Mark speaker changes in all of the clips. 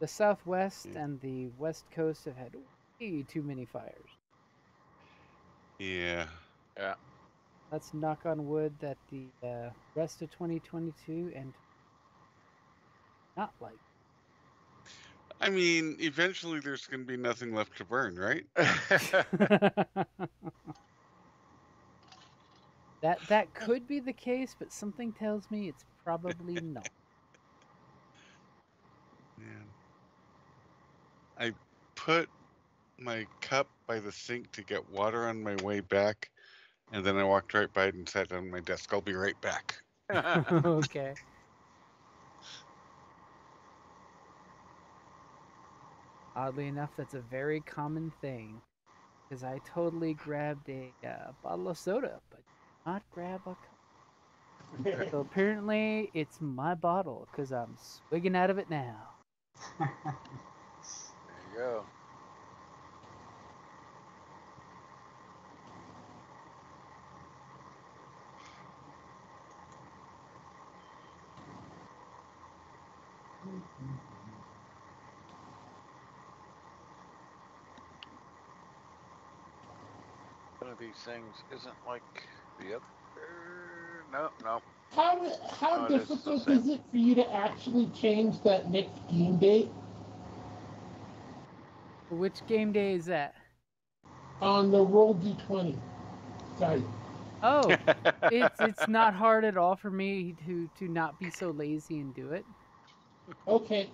Speaker 1: The Southwest and the West Coast have had way too many fires.
Speaker 2: Yeah.
Speaker 3: Yeah.
Speaker 1: Let's knock on wood that the rest of 2022 and not like.
Speaker 2: I mean, eventually there's going to be nothing left to burn, right?
Speaker 1: That could be the case, but something tells me it's probably not.
Speaker 2: Man. I put my cup by the sink to get water on my way back, and then I walked right by it and sat down at my desk. I'll be right back.
Speaker 1: Okay. Oddly enough, that's a very common thing. Because I totally grabbed a bottle of soda, but did not grab a cup. So apparently, it's my bottle because I'm swigging out of it now.
Speaker 3: There you go. One of these things isn't like the other. No.
Speaker 4: How
Speaker 3: No, it is the
Speaker 4: difficult
Speaker 3: same.
Speaker 4: is it for you to actually change that next game date
Speaker 1: Which game day is that?
Speaker 4: on the Roll D20 site?
Speaker 1: Oh, it's not hard at all for me to not be so lazy and do it.
Speaker 4: Okay.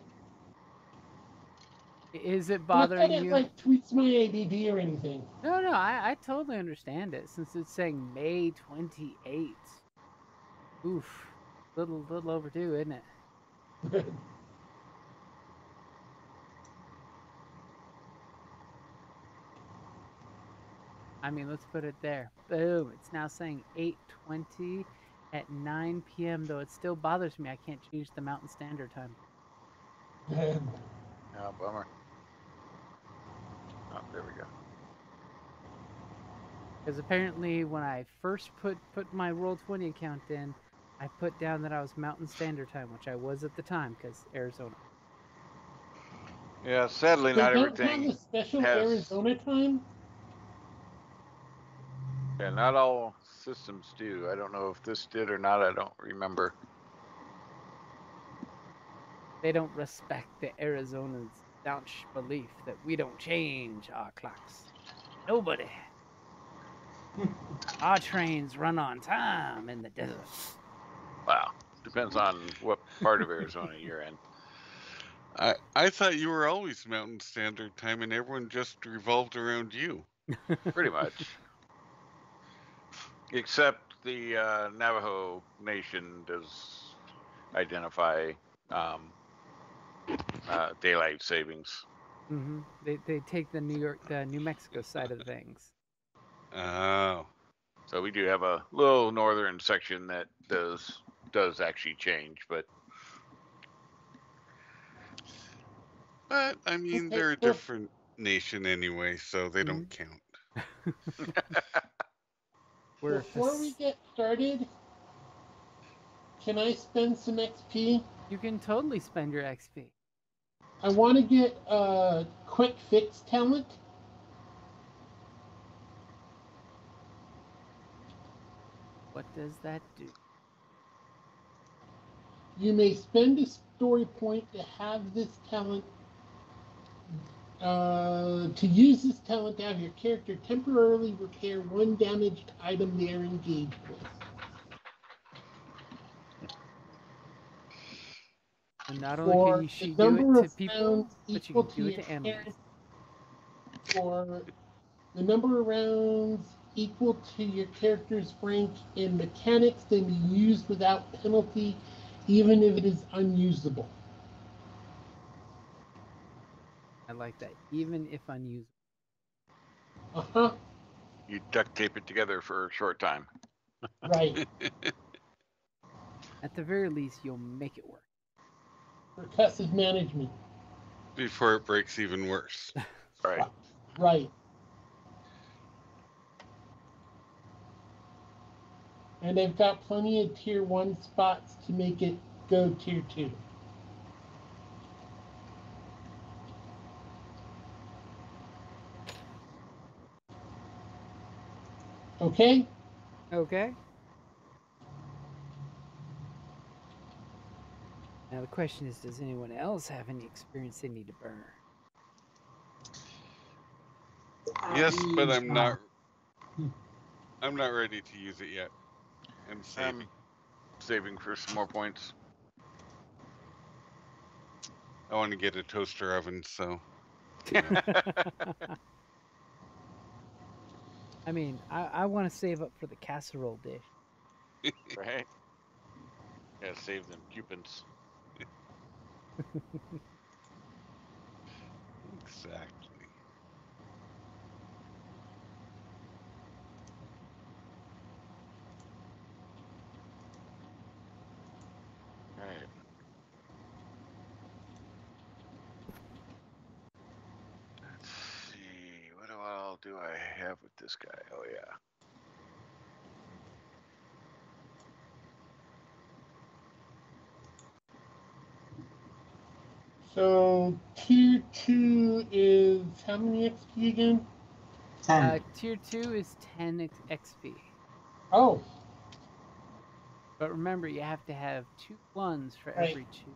Speaker 1: Is it
Speaker 4: Not
Speaker 1: bothering
Speaker 4: that it
Speaker 1: you?
Speaker 4: like tweaks my ADD or anything.
Speaker 1: No, I totally understand it since it's saying May 28th. Oof, little overdue, isn't it? I mean, let's put it there. Boom! It's now saying 8:20 at 9 p.m. Though it still bothers me. I can't change the Mountain Standard Time.
Speaker 3: Oh, bummer. Oh, there we go.
Speaker 1: Because apparently, when I first put my Roll20 account in, I put down that I was Mountain Standard Time, which I was at the time, because Arizona.
Speaker 3: Yeah, sadly,
Speaker 4: They
Speaker 3: not
Speaker 4: don't
Speaker 3: everything
Speaker 4: have a special
Speaker 3: has.
Speaker 4: Arizona time?
Speaker 3: Yeah, not all systems do. I don't know if this did or not. I don't remember.
Speaker 1: They don't respect the Arizona's staunch belief that we don't change our clocks. Nobody. Our trains run on time in the desert.
Speaker 3: Wow. Depends on what part of Arizona you're in.
Speaker 2: I thought you were always Mountain Standard Time and everyone just revolved around you.
Speaker 3: Pretty much. Except the Navajo Nation does identify daylight savings.
Speaker 1: Mm-hmm. They take the New Mexico side of things.
Speaker 2: Oh.
Speaker 3: So we do have a little northern section that does actually change, but
Speaker 2: I mean,
Speaker 4: Okay,
Speaker 2: they're a
Speaker 4: well-
Speaker 2: different nation anyway, so they don't count.
Speaker 4: Before we get started, can I spend some XP?
Speaker 1: You can totally spend your XP.
Speaker 4: I want to get a quick fix talent.
Speaker 1: What does that do?
Speaker 4: You may spend a story point to have this talent, to use this talent to have your character temporarily repair one damaged item they are engaged with.
Speaker 1: And not only can she do it to people, but you can do it to animals.
Speaker 4: For the number of rounds equal to your character's rank in mechanics can be used without penalty, even if it is unusable.
Speaker 1: I like that, even if unusable.
Speaker 4: Uh-huh.
Speaker 3: you duct tape it together for a short time.
Speaker 4: Right.
Speaker 1: At the very least, you'll make it work.
Speaker 4: Percussive management.
Speaker 2: Before it breaks even worse.
Speaker 3: Right.
Speaker 4: Right. And they've got plenty of tier 1 spots to make it go tier 2. Okay?
Speaker 1: Okay. Now the question is, does anyone else have any experience they need to burn?
Speaker 2: Yes, but I'm
Speaker 5: Uh,
Speaker 2: not. I'm not ready to use it yet. I'm saving.
Speaker 3: Saving for some more points.
Speaker 2: I want to get a toaster oven, so
Speaker 1: I mean, I want to save up for the casserole dish.
Speaker 3: Right? Gotta save them coupons.
Speaker 2: exactly.
Speaker 3: Right. Let's see. What all do I have with this guy? Oh yeah.
Speaker 4: So tier 2 is how many XP again?
Speaker 5: 10.
Speaker 1: Tier 2 is 10 XP.
Speaker 4: Oh,
Speaker 1: But remember, you have to have 2 ones for
Speaker 4: Right.
Speaker 1: every 2.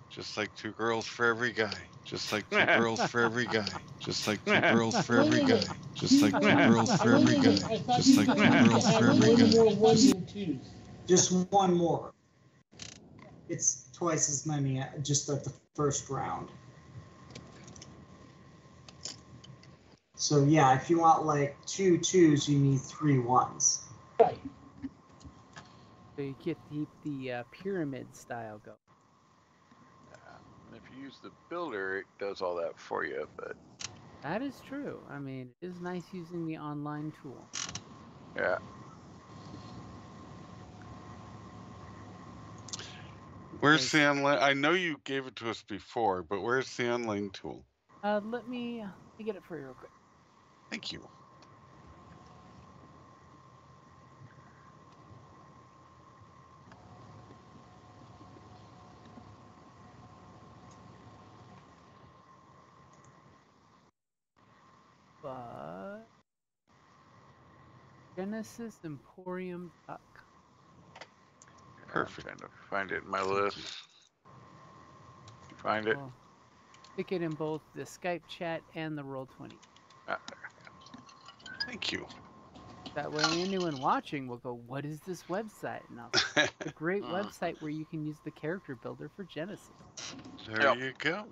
Speaker 2: Just like 2 girls for every guy. Just like 2 girls for every guy. Just like 2 girls for every guy. Just like 2 girls for every guy.
Speaker 4: I thought
Speaker 2: Just
Speaker 4: you
Speaker 2: like
Speaker 4: said
Speaker 2: 2
Speaker 4: you had
Speaker 2: girls
Speaker 4: to
Speaker 2: for
Speaker 4: have
Speaker 2: every
Speaker 4: one
Speaker 2: guy.
Speaker 4: more 1 and 2s.
Speaker 5: Just one more. It's twice as many just at the first round. So yeah, if you want like 2 2s, you need 3 1s.
Speaker 4: Right.
Speaker 1: So you get to keep the pyramid style going.
Speaker 3: If you use the builder, it does all that for you. But
Speaker 1: That is true. I mean, it is nice using the online tool.
Speaker 3: yeah,
Speaker 2: Where's the online? I know you gave it to us before, but where's the online tool?
Speaker 1: Let me get it for you real quick.
Speaker 2: Thank you.
Speaker 1: But GenesisEmporium.com.
Speaker 2: Perfect.
Speaker 3: I'm trying to find it in my list. Find it.
Speaker 1: Well, stick it in both the Skype chat and the Roll20.
Speaker 2: Thank you.
Speaker 1: That way, anyone watching will go, "What is this website?" And I'll say, it's a great website where you can use the character builder for Genesis.
Speaker 2: There
Speaker 3: Yep.
Speaker 2: you go.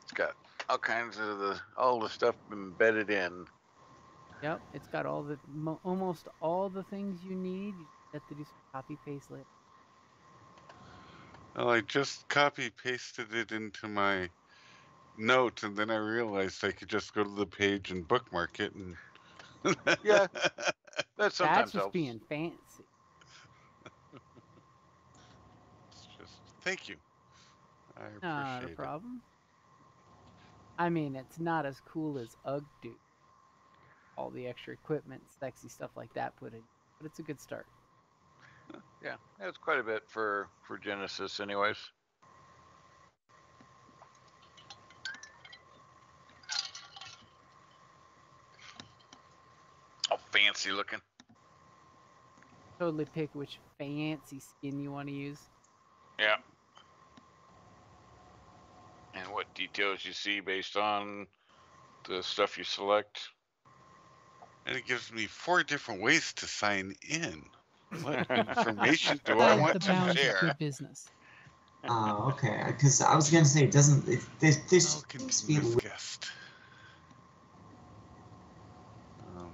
Speaker 3: It's got all kinds of all the stuff embedded in.
Speaker 1: Yep, it's got all the almost all the things you need. You just have to do some copy paste later.
Speaker 2: Well, I just copy pasted it into my notes, and then I realized I could just go to the page and bookmark it. And
Speaker 3: Yeah, that sometimes
Speaker 1: That's just
Speaker 3: helps.
Speaker 1: being fancy.
Speaker 2: It's just thank you. I
Speaker 1: Not a
Speaker 2: appreciate it.
Speaker 1: problem. I mean, it's not as cool as UGG do. All the extra equipment, sexy stuff like that put in, but it's a good start.
Speaker 3: Yeah, it's quite a bit for Genesis, anyways. Oh, fancy looking.
Speaker 1: Totally pick which fancy skin you want to use.
Speaker 3: Yeah. And what details you see based on the stuff you select.
Speaker 2: And it gives me 4 different ways to sign in. What information do I
Speaker 1: Outside
Speaker 2: want
Speaker 1: the
Speaker 2: to
Speaker 1: bounds of
Speaker 2: share?
Speaker 1: good business.
Speaker 5: Oh, okay. Because I was gonna say, doesn't this
Speaker 2: Welcome
Speaker 5: seems
Speaker 2: to
Speaker 5: to be
Speaker 2: this guest.
Speaker 4: Oh.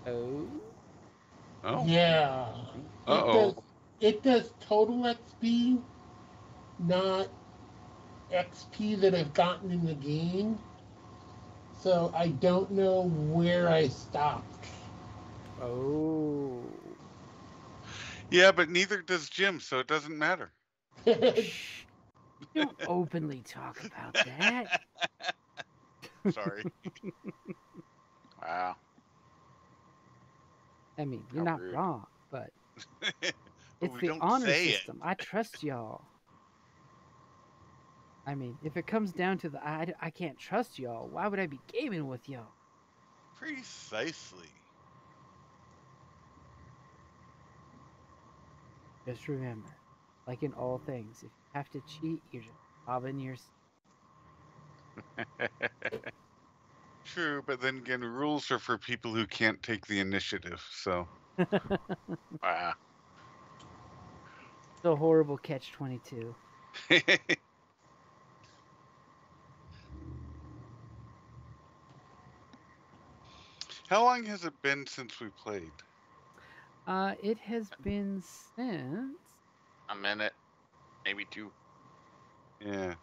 Speaker 1: Oh,
Speaker 2: Oh.
Speaker 4: Yeah.
Speaker 2: Uh-oh.
Speaker 4: It does total XP, not XP that I've gotten in the game. So I don't know where I stopped.
Speaker 1: oh.
Speaker 2: Yeah, but neither does Jim, so it doesn't matter.
Speaker 1: Shh. Don't openly talk about that.
Speaker 2: Sorry.
Speaker 3: Wow.
Speaker 1: I mean, you're
Speaker 3: How
Speaker 1: not
Speaker 3: rude.
Speaker 1: wrong, but
Speaker 2: But
Speaker 1: it's
Speaker 2: we
Speaker 1: the
Speaker 2: don't
Speaker 1: honor
Speaker 2: say
Speaker 1: system. I trust y'all. I mean, if it comes down to I can't trust y'all, why would I be gaming with y'all?
Speaker 2: Precisely.
Speaker 1: Just remember, like in all things, if you have to cheat, you're just robbing your.
Speaker 2: True, but then again, rules are for people who can't take the initiative, so.
Speaker 3: Ah,
Speaker 1: It's a horrible catch-22.
Speaker 2: How long has it been since we played?
Speaker 1: It has been since.
Speaker 3: a minute, maybe two.
Speaker 2: Yeah.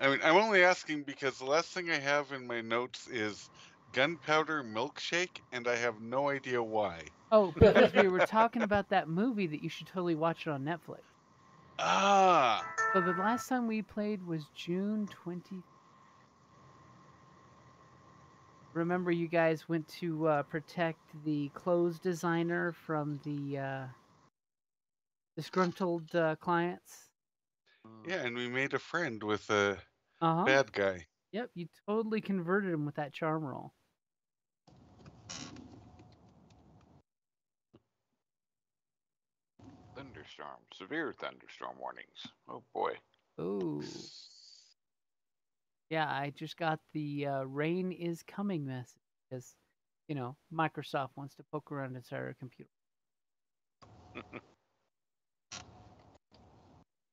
Speaker 2: I mean, I'm only asking because the last thing I have in my notes is gunpowder milkshake, and I have no idea why.
Speaker 1: Oh, because we were talking about that movie that you should totally watch it on Netflix.
Speaker 2: Ah,
Speaker 1: So the last time we played was June 20. Remember, you guys went to protect the clothes designer from the disgruntled clients.
Speaker 2: yeah, and we made a friend with a
Speaker 1: Uh huh.
Speaker 2: bad guy.
Speaker 1: Yep, you totally converted him with that charm roll.
Speaker 3: Thunderstorm, severe thunderstorm warnings. Oh boy.
Speaker 1: Oh. Yeah, I just got the rain is coming message because, Microsoft wants to poke around inside our computer.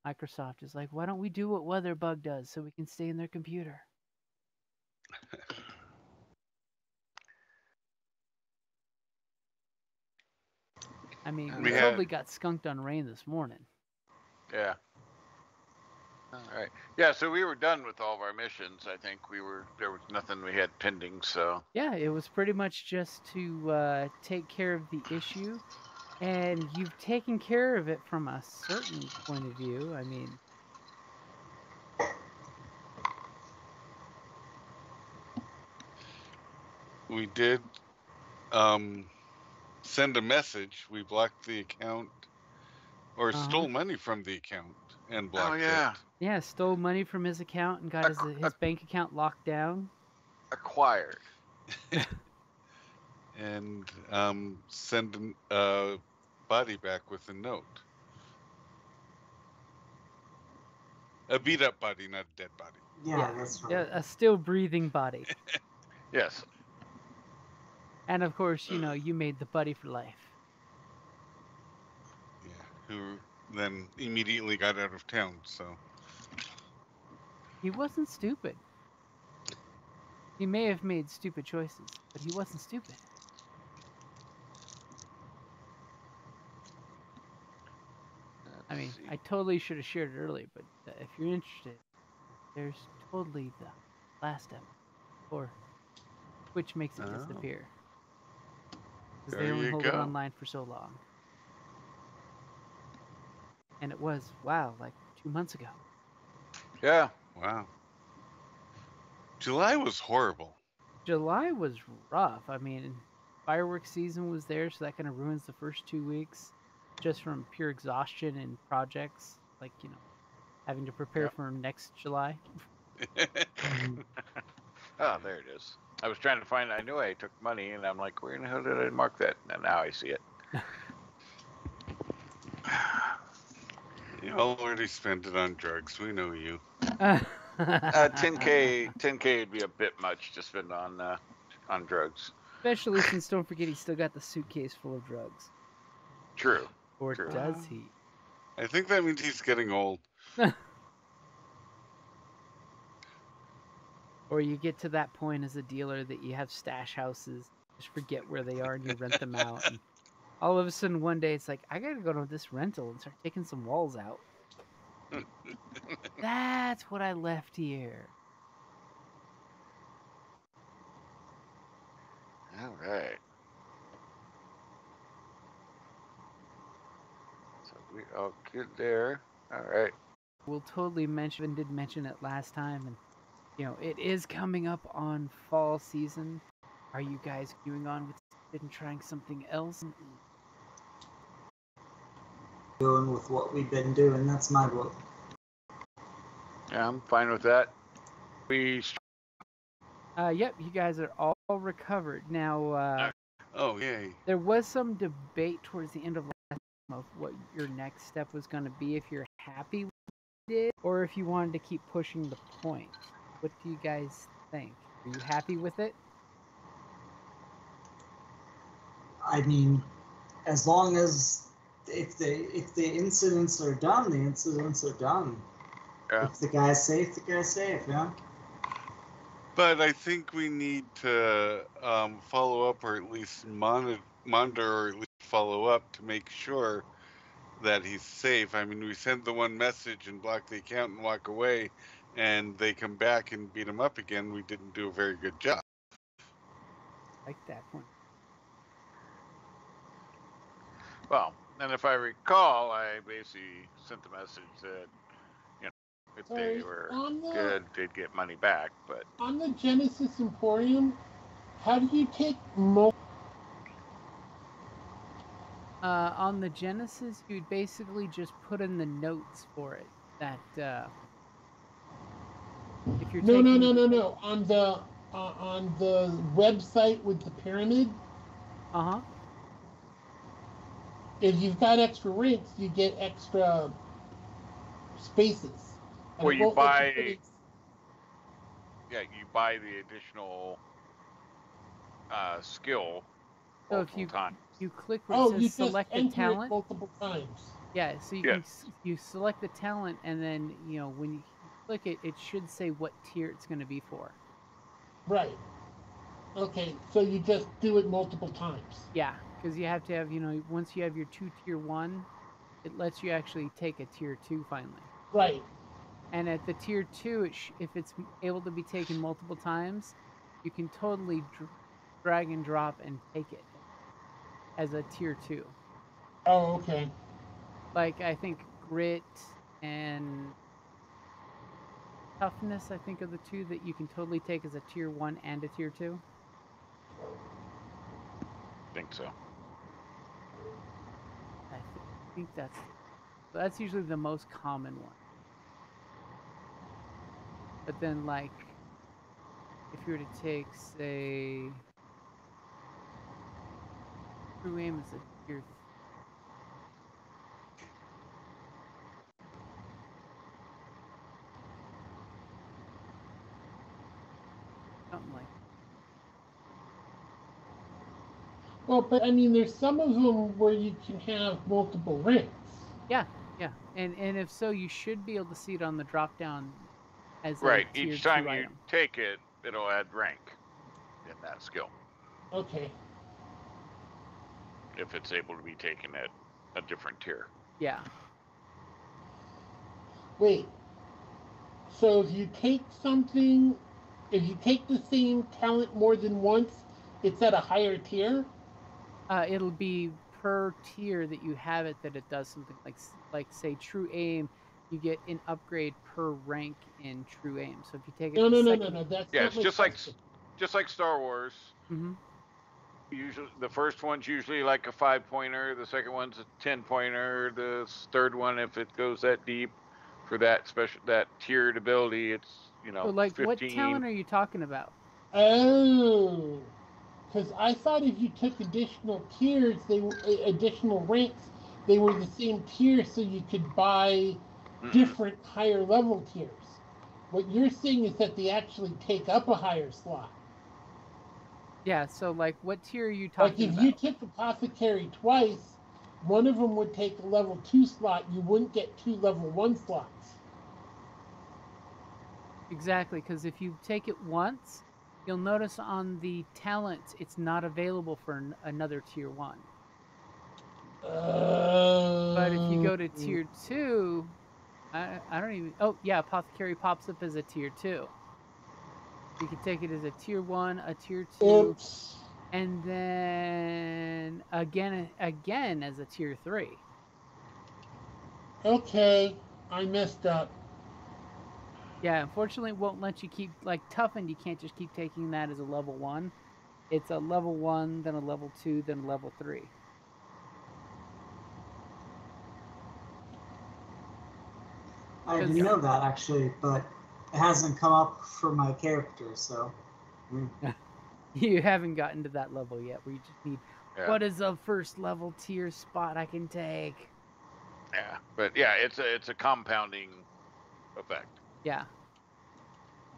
Speaker 1: Microsoft is like, why don't we do what Weatherbug does so we can stay in their computer? I mean, we
Speaker 2: We
Speaker 1: totally
Speaker 2: had-
Speaker 1: got skunked on rain this morning.
Speaker 3: Yeah. All right. Yeah, so we were done with all of our missions. I think there was nothing we had pending, so.
Speaker 1: Yeah, it was pretty much just to take care of the issue. And you've taken care of it from a certain point of view. I mean,
Speaker 2: We did send a message. We blocked the account, or stole money from the account and blocked
Speaker 3: yeah.
Speaker 2: it.
Speaker 1: yeah, stole money from his account and got his bank account locked down.
Speaker 3: Acquired.
Speaker 2: And send a body back with a note. A beat up body, not a dead body.
Speaker 5: Yeah, that's right.
Speaker 1: Yeah, a still breathing body.
Speaker 3: Yes.
Speaker 1: And of course, you made the buddy for life.
Speaker 2: Yeah, who then immediately got out of town, so.
Speaker 1: He wasn't stupid. He may have made stupid choices, but he wasn't stupid. I mean, I totally should have shared it earlier, but if you're interested, there's totally the last episode, or Twitch makes it disappear. Because they
Speaker 2: There
Speaker 1: only
Speaker 2: you
Speaker 1: hold it
Speaker 2: go.
Speaker 1: online for so long. And it was, wow, like 2 months ago.
Speaker 3: Yeah.
Speaker 2: Wow. July was horrible.
Speaker 1: July was rough. I mean, fireworks season was there, so that kind of ruins the first 2 weeks just from pure exhaustion and projects, like, having to prepare for next July.
Speaker 3: Oh, there it is. I was trying to find. I knew I took money, and I'm like, where in the hell did I mark that? And now I see it.
Speaker 2: You already spent it on drugs. We know you.
Speaker 3: 10K would be a bit much to spend on drugs.
Speaker 1: Especially since, don't forget, he's still got the suitcase full of drugs.
Speaker 3: True.
Speaker 1: Or
Speaker 3: True.
Speaker 1: does he?
Speaker 2: I think that means he's getting old.
Speaker 1: Or you get to that point as a dealer that you have stash houses, just forget where they are and you rent them out. And all of a sudden one day it's like, I gotta go to this rental and start taking some walls out. That's what I left here.
Speaker 3: All right. So we all good there. All right.
Speaker 1: We'll totally did mention it last time, and it is coming up on fall season. Are you guys continuing on with and trying something else?
Speaker 5: doing with what we've been doing. That's my vote.
Speaker 3: Yeah, I'm fine with that.
Speaker 1: Yep, you guys are all recovered. Now,
Speaker 2: Oh, yay.
Speaker 1: there was some debate towards the end of last time of what your next step was going to be, if you're happy with it or if you wanted to keep pushing the point. What do you guys think? Are you happy with it?
Speaker 5: I mean, as long as if the incidents are done, the incidents are done.
Speaker 3: Yeah.
Speaker 5: If the guy's safe, the guy's safe. Yeah.
Speaker 2: But I think we need to follow up, or at least monitor, or at least follow up to make sure that he's safe. I mean, we send the one message and block the account and walk away, and they come back and beat him up again. We didn't do a very good job.
Speaker 1: Like that point.
Speaker 3: Well, and if I recall, I basically sent the message that, you know, if they were good, they'd get money back. But
Speaker 4: on the Genesis Emporium, how do you take
Speaker 1: on the Genesis, you'd basically just put in the notes for it that if you're
Speaker 4: No,
Speaker 1: taking...
Speaker 4: no. On the website with the pyramid, if you've got extra ranks, you get extra spaces.
Speaker 3: well, you buy the additional skill
Speaker 1: So
Speaker 3: multiple
Speaker 1: if
Speaker 3: times.
Speaker 1: you click where it says
Speaker 4: you
Speaker 1: select
Speaker 4: just
Speaker 1: the
Speaker 4: enter
Speaker 1: talent.
Speaker 4: it multiple times.
Speaker 1: Yeah, so you select the talent, and then when you click it, it should say what tier it's going to be for.
Speaker 4: Right. Okay, so you just do it multiple times.
Speaker 1: Yeah, because you have to have once you have your 2 tier 1, it lets you actually take a tier 2 finally.
Speaker 4: Right.
Speaker 1: And at the tier 2, if it's able to be taken multiple times, you can totally drag and drop and take it as a tier 2.
Speaker 4: Oh, okay.
Speaker 1: Like, I think grit and toughness, I think, are the 2 that you can totally take as a tier 1 and a tier 2.
Speaker 3: I think so.
Speaker 1: I think that's usually the most common one. But then, like, if you were to take, say, true aim as a tier 3. Something like that.
Speaker 4: Well, but I mean, there's some of them where you can have multiple ranks.
Speaker 1: Yeah. And if so, you should be able to see it on the drop down as
Speaker 3: Right.
Speaker 1: a tier
Speaker 3: Each time
Speaker 1: 2
Speaker 3: you
Speaker 1: item.
Speaker 3: take it, it'll add rank in that skill.
Speaker 4: Okay.
Speaker 3: If it's able to be taken at a different tier.
Speaker 1: Yeah.
Speaker 4: Wait. So if you take the same talent more than once, it's at a higher tier?
Speaker 1: It'll be per tier that you have it that it does something like say true aim, you get an upgrade per rank in true aim. So if you take it
Speaker 4: No.
Speaker 1: that's
Speaker 3: it's just like Star Wars.
Speaker 1: Mm-hmm.
Speaker 3: Usually, the first one's usually like a 5-pointer. The second one's a 10-pointer. The third one, if it goes that deep, for that tiered ability, it's
Speaker 1: So like
Speaker 3: 15.
Speaker 1: what talent are you talking about?
Speaker 4: Oh. Because I thought if you took additional tiers, additional ranks, they were the same tier, so you could buy different higher level tiers. What you're saying is that they actually take up a higher slot.
Speaker 1: Yeah, so like what tier are you talking about?
Speaker 4: Like if you took Apothecary twice, one of them would take a level 2 slot, you wouldn't get 2 level 1 slots.
Speaker 1: Exactly, because if you take it once, you'll notice on the talents it's not available for another tier 1. But if you go to tier 2, I don't even... Oh, yeah, Apothecary pops up as a tier 2. You can take it as a tier 1, a tier 2,
Speaker 4: Oops.
Speaker 1: and then again as a tier 3.
Speaker 4: Okay, I messed up.
Speaker 1: Yeah, unfortunately it won't let you keep... Like, Toughened, you can't just keep taking that as a level 1. It's a level 1, then a level 2, then a level 3.
Speaker 5: I didn't know that actually, but it hasn't come up for my character, so.
Speaker 1: You haven't gotten to that level yet where you just need,
Speaker 3: Yeah.
Speaker 1: what is a first level tier spot I can take?
Speaker 3: Yeah, but yeah, it's a compounding effect.
Speaker 1: Yeah.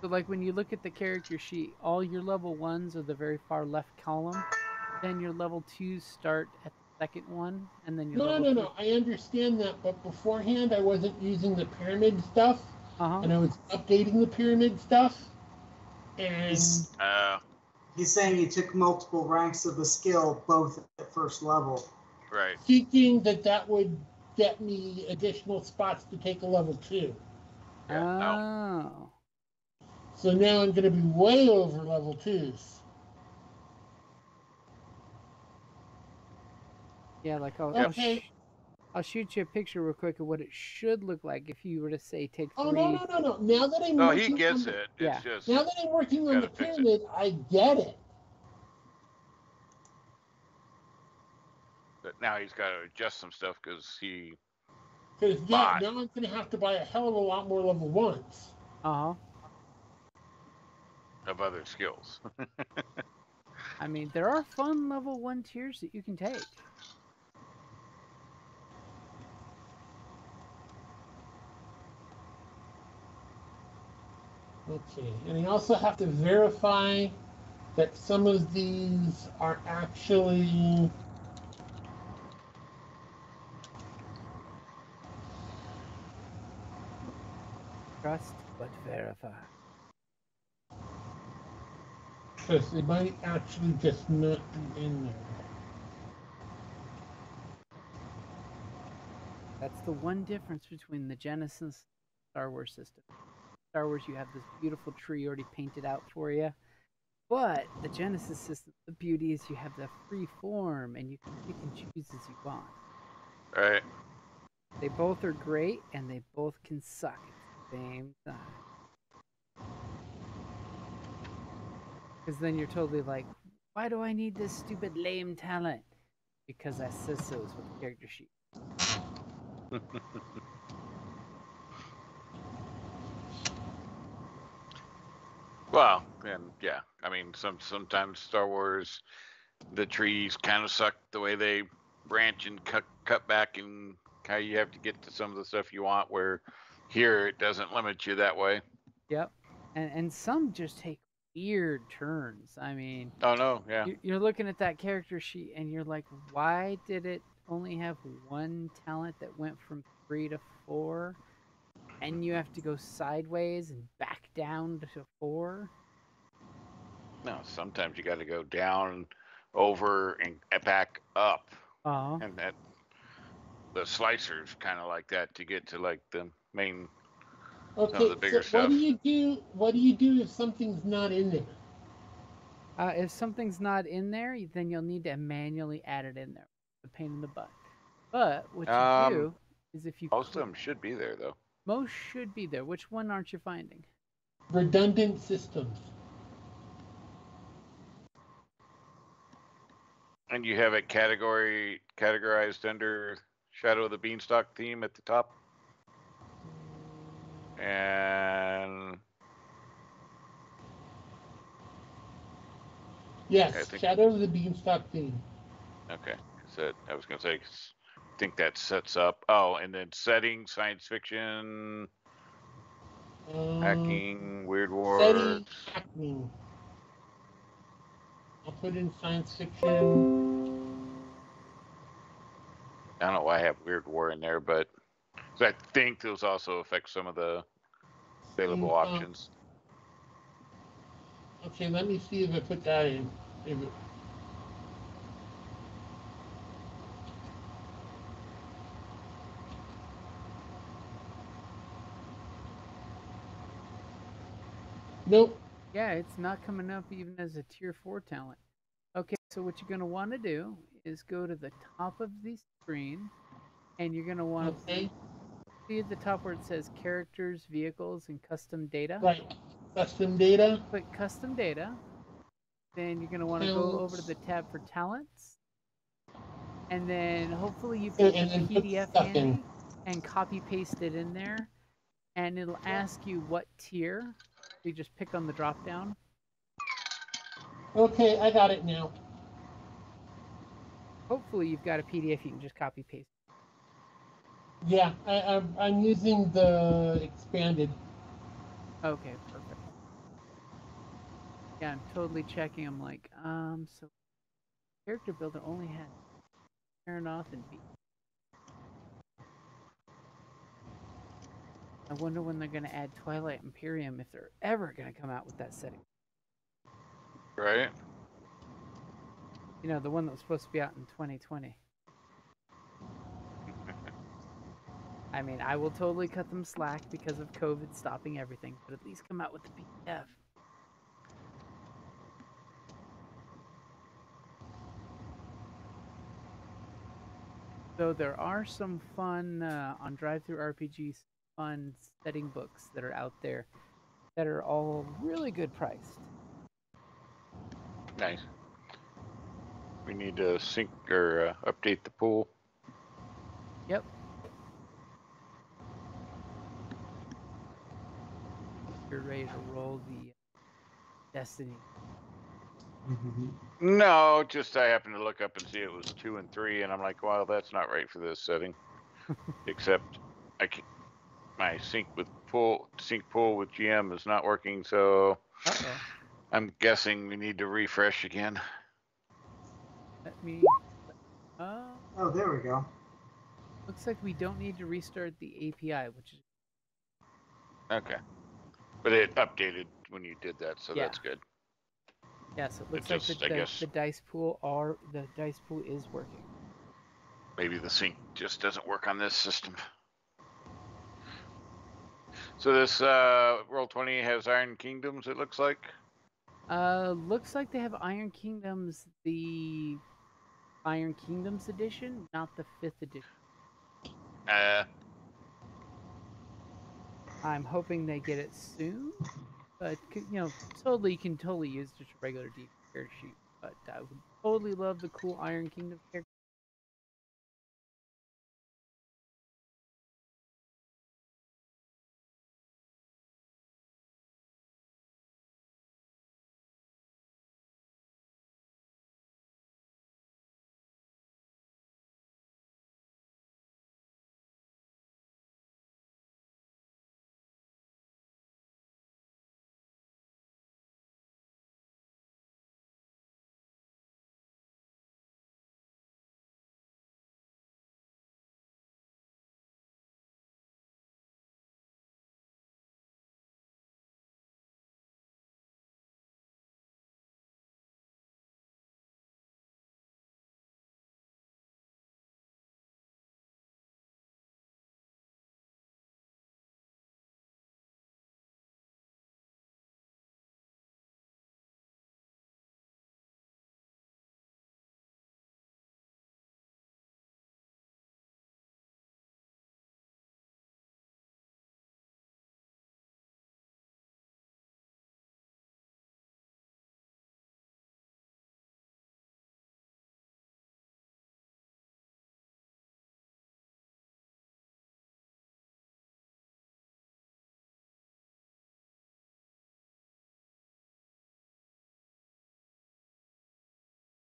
Speaker 1: So like when you look at the character sheet, all your level 1s are the very far left column. Then your level 2s start at the second one, and then your level
Speaker 4: No. I understand that, but beforehand I wasn't using the pyramid stuff, and I was updating the pyramid stuff, and
Speaker 5: He's saying he took multiple ranks of the skill, both at first level.
Speaker 3: Right.
Speaker 4: thinking that would get me additional spots to take a level 2.
Speaker 3: Yeah.
Speaker 1: Oh.
Speaker 4: So now I'm going to be way over level 2s.
Speaker 1: Yeah, like
Speaker 4: Okay.
Speaker 1: I'll shoot you a picture real quick of what it should look like if you were to say take 3.
Speaker 4: Oh no. Now that I'm
Speaker 3: No,
Speaker 4: working
Speaker 3: he gets
Speaker 4: on
Speaker 3: it.
Speaker 1: Yeah.
Speaker 3: It's just
Speaker 4: now that I'm working on the
Speaker 3: gotta fix it.
Speaker 4: pyramid, I get it.
Speaker 3: But now he's got to adjust some stuff because he.
Speaker 4: Because now I'm going to have to buy a hell of a lot more level 1s.
Speaker 3: Of other skills.
Speaker 1: I mean, there are fun level 1 tiers that you can take.
Speaker 4: Okay, and I also have to verify that some of these are actually
Speaker 1: Trust but verify.
Speaker 4: because they might actually just not be in there.
Speaker 1: That's the one difference between the Genesis Star Wars system. Star Wars, you have this beautiful tree already painted out for you. But the Genesis system, the beauty is you have the free form and you can pick and choose as you want.
Speaker 3: Right.
Speaker 1: They both are great and they both can suck at the same time. Because then you're totally like, why do I need this stupid lame talent? Because I says so is what the character sheet.
Speaker 3: Well, and yeah, I mean, sometimes Star Wars, the trees kind of suck the way they branch and cut back, and how you have to get to some of the stuff you want. Where here it doesn't limit you that way.
Speaker 1: Yep, and some just take weird turns. I mean,
Speaker 3: oh no, yeah,
Speaker 1: you're looking at that character sheet and you're like, why did it only have one talent that went from 3 to 4? And you have to go sideways and back down to 4.
Speaker 3: No, sometimes you got to go down, over, and back up. And that the slicers kind of like that to get to like the main.
Speaker 4: Okay,
Speaker 3: some of the bigger
Speaker 4: so
Speaker 3: stuff.
Speaker 4: what do you do if something's not in there?
Speaker 1: If something's not in there, then you'll need to manually add it in there. The pain in the butt. But what you do is if you
Speaker 3: most of them should be there though.
Speaker 1: Most should be there. Which one aren't you finding?
Speaker 4: Redundant systems.
Speaker 3: And you have it categorized under Shadow of the Beanstalk theme at the top. And
Speaker 4: yes, Shadow of the Beanstalk theme.
Speaker 3: Okay, because I was gonna say, I think that sets up. Oh, and then settings, science fiction, hacking, weird war.
Speaker 4: Setting, hacking. I'll put in science fiction.
Speaker 3: I don't know why I have weird war in there, but I think those also affect some of the available options.
Speaker 4: Okay, let me see if I put that in. Nope.
Speaker 1: Yeah, it's not coming up even as a tier 4 talent. Okay, so what you're going to want to do is go to the top of the screen, and you're going to want to see at the top where it says characters, vehicles, and custom data.
Speaker 4: Right. Custom data.
Speaker 1: Click custom data. Then you're going to want to go over to the tab for talents. And then hopefully you've got the PDF handy and copy paste it in there. and it'll ask you what tier. You just pick on the drop down.
Speaker 4: Okay, I got it now.
Speaker 1: Hopefully, you've got a PDF you can just copy paste.
Speaker 4: Yeah, I'm using the expanded.
Speaker 1: Okay, perfect. Yeah, I'm totally checking. I'm like, so character builder only has Aeronaut and B. I wonder when they're going to add Twilight Imperium, if they're ever going to come out with that setting.
Speaker 3: Right.
Speaker 1: You know, the one that was supposed to be out in 2020. I mean, I will totally cut them slack because of COVID stopping everything, but at least come out with the PDF. So there are some fun on Drive-Thru RPGs, fun setting books that are out there that are all really good priced.
Speaker 3: Nice. We need to sync or update the pool.
Speaker 1: Yep. You're ready to roll the Destiny.
Speaker 3: No, just I happened to look up and see it was 2 and 3, and I'm like, well, that's not right for this setting. Except my sync pool with GM is not working, so
Speaker 1: Uh-oh.
Speaker 3: I'm guessing we need to refresh again.
Speaker 1: Let me...
Speaker 5: Oh, there we go.
Speaker 1: Looks like we don't need to restart the API, which is...
Speaker 3: Okay. But it updated when you did that, so
Speaker 1: Yeah.
Speaker 3: that's good.
Speaker 1: Yes, it looks
Speaker 3: It
Speaker 1: like
Speaker 3: just, I guess,
Speaker 1: the dice pool is working.
Speaker 3: maybe the sync just doesn't work on this system. So this Roll20 has Iron Kingdoms, it looks like.
Speaker 1: Looks like they have Iron Kingdoms, the Iron Kingdoms edition, not the 5th edition. I'm hoping they get it soon, but you know, totally you can totally use just a regular D character sheet. But I would totally love the cool Iron Kingdom character.